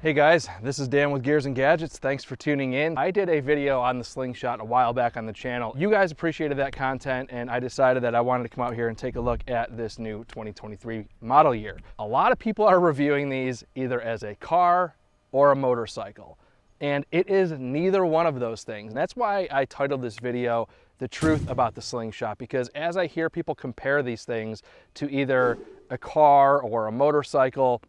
Hey guys, this is Dan with Gears and Gadgets. Thanks for tuning in. I did a video on the Slingshot a while back on the channel. You guys appreciated that content and I decided that I wanted to come out here and take a look at this new 2023 model year. A lot of people are reviewing these either as a car or a motorcycle, and it is neither one of those things. And that's why I titled this video The Truth About the Slingshot, because as I hear people compare these things to either a car or a motorcycle,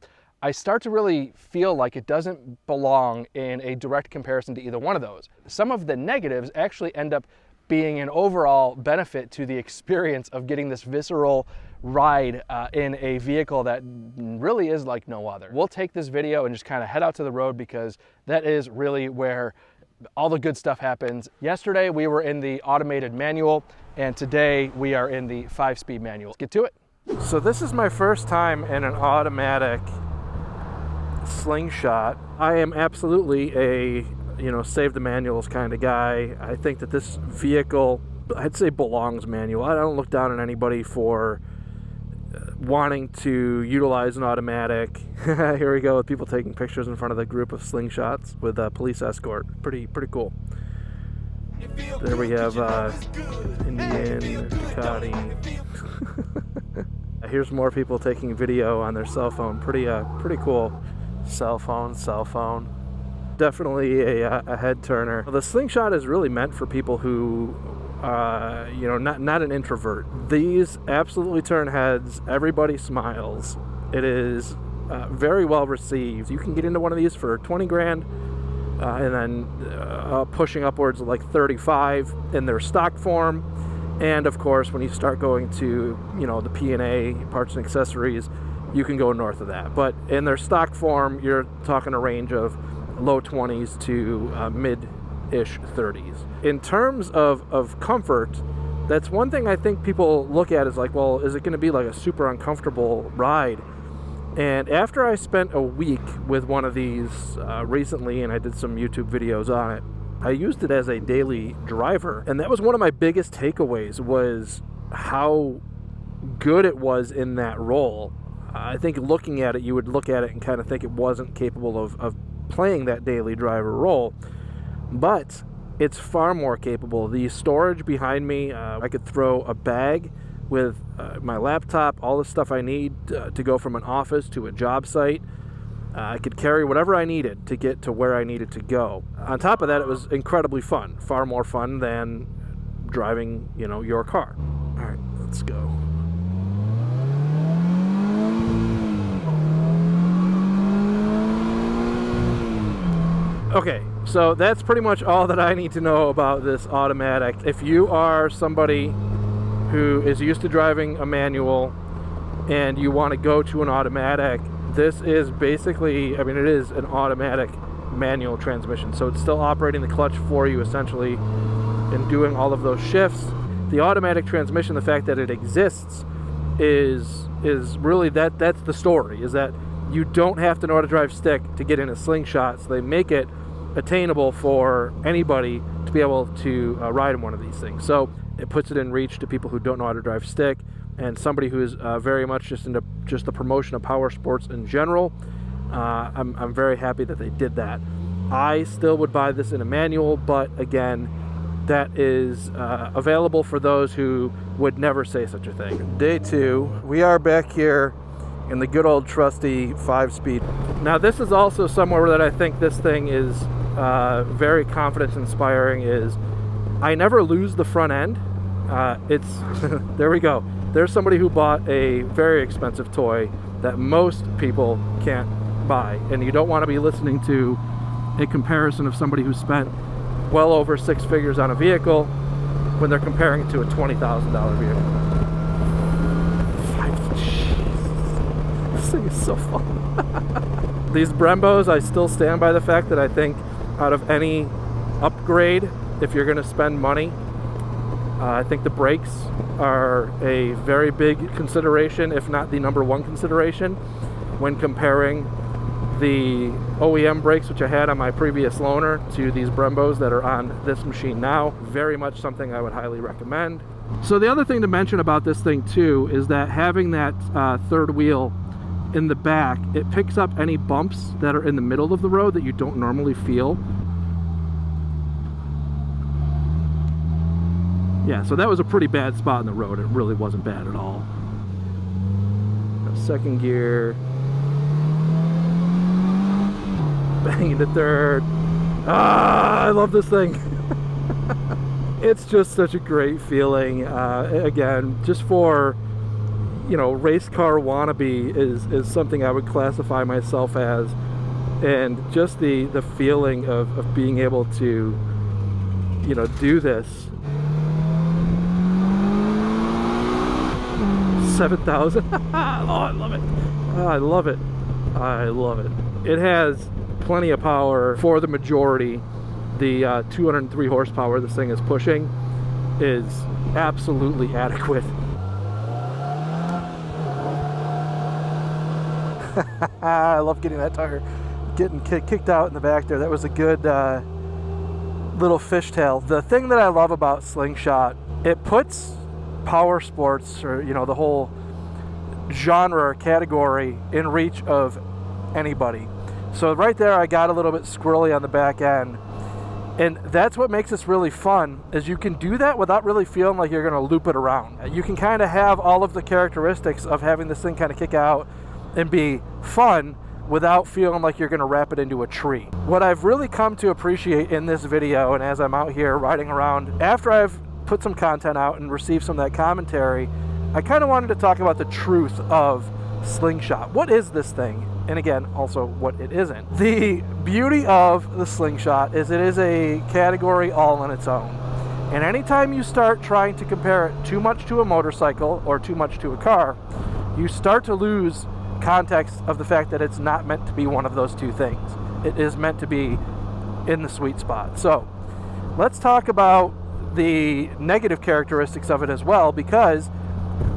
I start to really feel like it doesn't belong in a direct comparison to either one of those. Some of the negatives actually end up being an overall benefit to the experience of getting this visceral ride in a vehicle that really is like no other. We'll take this video and just kind of head out to the road because that is really where all the good stuff happens. Yesterday we were in the automated manual and today we are in the 5-speed manual. Let's get to it. So this is my first time in an automatic Slingshot. I am absolutely a, save the manuals kind of guy. I think that this vehicle, I'd say, belongs manual. I don't look down on anybody for wanting to utilize an automatic. Here we go with people taking pictures in front of the group of Slingshots with a police escort. Pretty cool. There we have Indian Ducati. Here's more people taking video on their cell phone. Pretty cool. Cell phone. Definitely a head turner. The Slingshot is really meant for people who, not an introvert. These absolutely turn heads. Everybody smiles. It is very well received. You can get into one of these for 20 grand, and then pushing upwards of like 35 in their stock form. And of course, when you start going to, the P&A, parts and accessories, you can go north of that. But in their stock form, you're talking a range of low 20s to mid-ish 30s. In terms of comfort, that's one thing I think people look at is like, well, is it going to be like a super uncomfortable ride? And after I spent a week with one of these recently, and I did some YouTube videos on it, I used it as a daily driver. And that was one of my biggest takeaways, was how good it was in that role. I think looking at it, you would look at it and kind of think it wasn't capable of playing that daily driver role, but it's far more capable. The storage behind me, I could throw a bag with my laptop, all the stuff I need to go from an office to a job site. I could carry whatever I needed to get to where I needed to go. On top of that, it was incredibly fun, far more fun than driving, your car. All right, let's go. Okay, so that's pretty much all that I need to know about this automatic. If you are somebody who is used to driving a manual and you want to go to an automatic, this is basically, it is an automatic manual transmission. So it's still operating the clutch for you essentially and doing all of those shifts. The automatic transmission, the fact that it exists is really that's the story, is that you don't have to know how to drive stick to get in a Slingshot. So they make it attainable for anybody to be able to ride in one of these things. So it puts it in reach to people who don't know how to drive stick, and somebody who is very much just into just the promotion of power sports in general. I'm very happy that they did that. I still would buy this in a manual, but again, that is available for those who would never say such a thing. Day 2, we are back here in the good old trusty 5-speed. Now this is also somewhere that I think this thing is very confidence inspiring, is I never lose the front end. It's there we go. There's somebody who bought a very expensive toy that most people can't buy, and you don't want to be listening to a comparison of somebody who spent well over 6 figures on a vehicle when they're comparing it to a $20,000 vehicle. This thing is so fun. These Brembos, I still stand by the fact that I think out of any upgrade, if you're going to spend money, I think the brakes are a very big consideration, if not the number one consideration, when comparing the OEM brakes, which I had on my previous loaner, to these Brembos that are on this machine now. Very much something I would highly recommend. So the other thing to mention about this thing too is that having that third wheel in the back, it picks up any bumps that are in the middle of the road that you don't normally feel. Yeah, so that was a pretty bad spot in the road. It really wasn't bad at all. Second gear. Banging to third. Ah, I love this thing. It's just such a great feeling. Again, just for, you know, race car wannabe is something I would classify myself as. And just the feeling of being able to, you know, do this. 7,000. Oh, I love it. Oh, I love it. I love it. It has plenty of power for the majority. The 203 horsepower this thing is pushing is absolutely adequate. I love getting that tire getting kicked out in the back there. That was a good little fishtail. The thing that I love about Slingshot, it puts power sports, or, you know, the whole genre or category in reach of anybody. So right there I got a little bit squirrely on the back end, and that's what makes this really fun, is you can do that without really feeling like you're going to loop it around. You can kind of have all of the characteristics of having this thing kind of kick out and be fun without feeling like you're going to wrap it into a tree. What I've really come to appreciate in this video, and as I'm out here riding around, after I've put some content out and received some of that commentary, I kind of wanted to talk about the truth of Slingshot. What is this thing? And again, also what it isn't. The beauty of the Slingshot is it is a category all on its own. And anytime you start trying to compare it too much to a motorcycle or too much to a car, you start to lose context of the fact that it's not meant to be one of those two things. It is meant to be in the sweet spot. So let's talk about the negative characteristics of it as well, because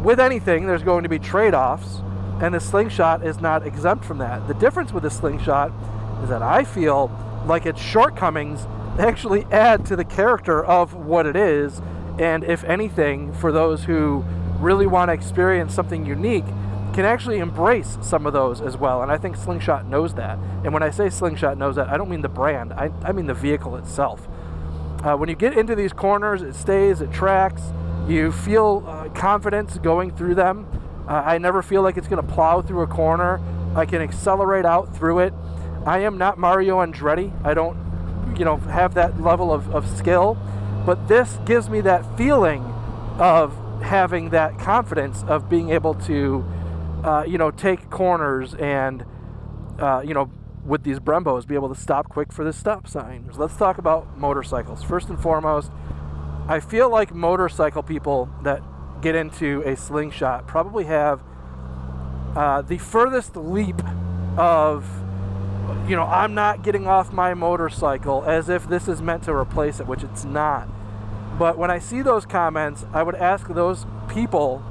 with anything there's going to be trade-offs, and the Slingshot is not exempt from that. The difference with the Slingshot is that I feel like its shortcomings actually add to the character of what it is, and if anything, for those who really want to experience something unique, can actually embrace some of those as well. And I think Slingshot knows that. And when I say Slingshot knows that, I don't mean the brand, I mean the vehicle itself. When you get into these corners, it stays, it tracks, you feel confidence going through them. I never feel like it's going to plow through a corner. I can accelerate out through it. I am not Mario Andretti. I don't, you know, have that level of skill, but this gives me that feeling of having that confidence of being able to, you know, take corners and, you know, with these Brembos, be able to stop quick for this stop sign. So let's talk about motorcycles. First and foremost, I feel like motorcycle people that get into a Slingshot probably have the furthest leap of, you know, I'm not getting off my motorcycle, as if this is meant to replace it, which it's not. But when I see those comments, I would ask those people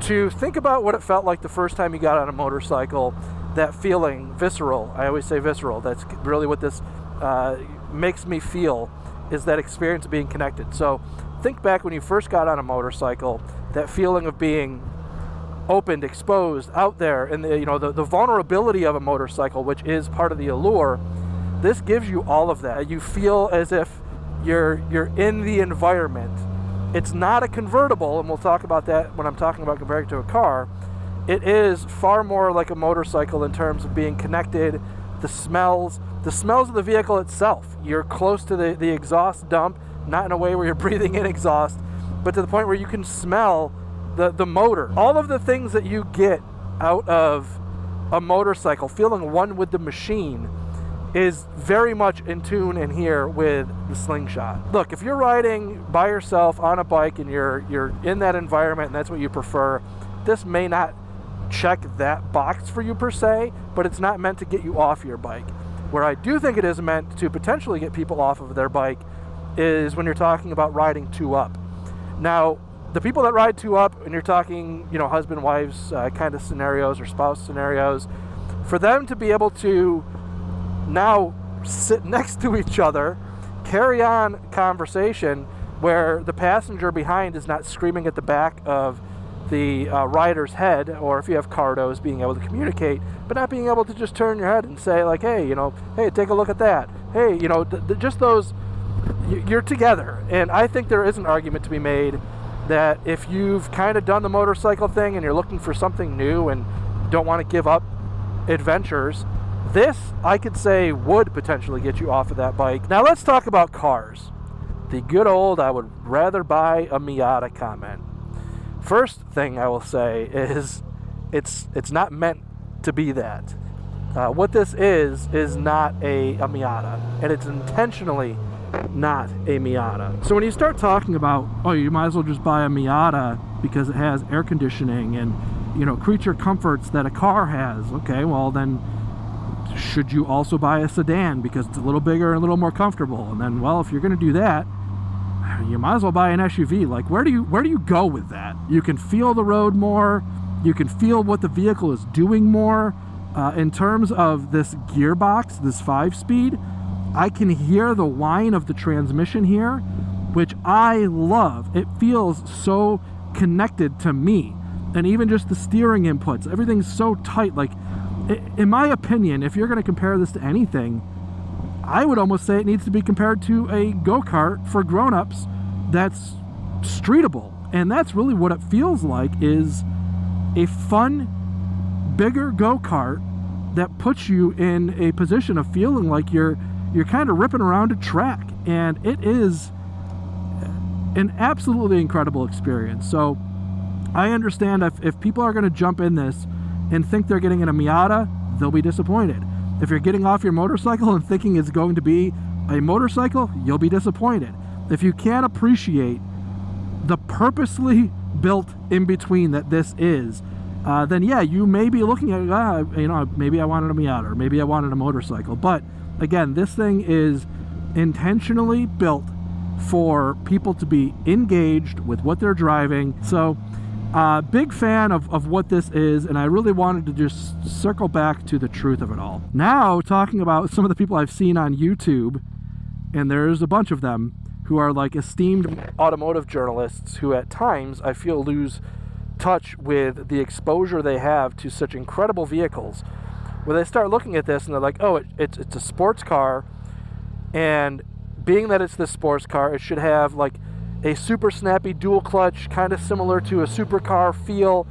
to think about what it felt like the first time you got on a motorcycle. That feeling, visceral, I always say visceral, that's really what this makes me feel, is that experience of being connected. So think back when you first got on a motorcycle, that feeling of being opened, exposed, out there, and the, you know, the vulnerability of a motorcycle, which is part of the allure. This gives you all of that. You feel as if you're in the environment. It's not a convertible, and we'll talk about that when I'm talking about comparing it to a car. It is far more like a motorcycle in terms of being connected, the smells of the vehicle itself. You're close to the exhaust dump, not in a way where you're breathing in exhaust, but to the point where you can smell the motor. All of the things that you get out of a motorcycle, feeling one with the machine, is very much in tune in here with the Slingshot. Look, if you're riding by yourself on a bike and you're in that environment and that's what you prefer, this may not check that box for you per se, but it's not meant to get you off your bike. Where I do think it is meant to potentially get people off of their bike is when you're talking about riding two up. Now, the people that ride two up, and you're talking, you know, husband, wives kind of scenarios or spouse scenarios, for them to be able to now sit next to each other, carry on conversation where the passenger behind is not screaming at the back of the rider's head, or if you have cardos, being able to communicate, but not being able to just turn your head and say like, hey, hey, take a look at that. Hey, just those, you're together. And I think there is an argument to be made that if you've kind of done the motorcycle thing and you're looking for something new and don't want to give up adventures, this, I could say, would potentially get you off of that bike. Now let's talk about cars. The good old I would rather buy a Miata comment. First thing I will say is it's not meant to be that. What this is not a Miata, and it's intentionally not a Miata. So when you start talking about, oh, you might as well just buy a Miata because it has air conditioning and creature comforts that a car has. Okay, well then should you also buy a sedan because it's a little bigger and a little more comfortable? And then, well, if you're going to do that, you might as well buy an SUV. Like, where do you go with that? You can feel the road more. You can feel what the vehicle is doing more. In terms of this gearbox, this 5-speed, I can hear the whine of the transmission here, which I love. It feels so connected to me. And even just the steering inputs, everything's so tight. Like, in my opinion, if you're going to compare this to anything, I would almost say it needs to be compared to a go-kart for grown-ups that's streetable. And that's really what it feels like, is a fun, bigger go-kart that puts you in a position of feeling like you're kind of ripping around a track. And it is an absolutely incredible experience. So I understand if people are going to jump in this and think they're getting in a Miata, they'll be disappointed. If you're getting off your motorcycle and thinking it's going to be a motorcycle, you'll be disappointed. If you can't appreciate the purposely built in-between that this is, then yeah, you may be looking at, maybe I wanted a Miata, or maybe I wanted a motorcycle. But again, this thing is intentionally built for people to be engaged with what they're driving. So big fan of what this is, and I really wanted to just circle back to the truth of it all. Now, talking about some of the people I've seen on YouTube, and there's a bunch of them who are like esteemed automotive journalists who at times I feel lose touch with the exposure they have to such incredible vehicles, where they start looking at this and they're like, oh, it's a sports car, and being that it's this sports car, it should have like a super snappy dual clutch, kind of similar to a supercar feel.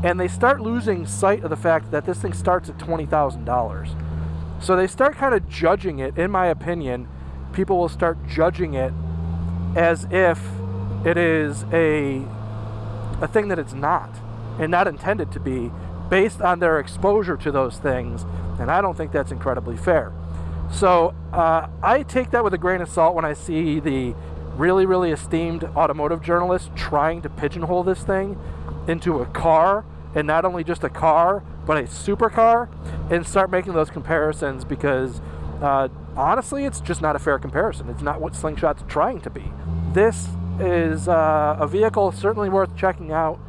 And they start losing sight of the fact that this thing starts at $20,000. So they start kind of judging it. In my opinion, people will start judging it as if it is a thing that it's not, and not intended to be, based on their exposure to those things. And I don't think that's incredibly fair. So I take that with a grain of salt when I see the really, really esteemed automotive journalists trying to pigeonhole this thing into a car, and not only just a car, but a supercar, and start making those comparisons, because honestly, it's just not a fair comparison. It's not what Slingshot's trying to be. This is a vehicle certainly worth checking out,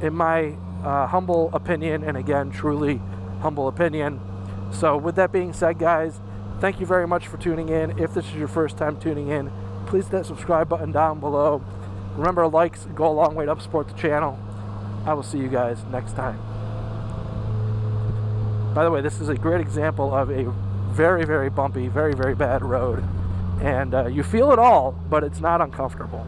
in my humble opinion, and again, truly humble opinion. So with that being said, guys, thank you very much for tuning in. If this is your first time tuning in, please hit that subscribe button down below. Remember, likes go a long way to help support the channel. I will see you guys next time. By the way, this is a great example of a very, very bumpy, very, very bad road. And you feel it all, but it's not uncomfortable.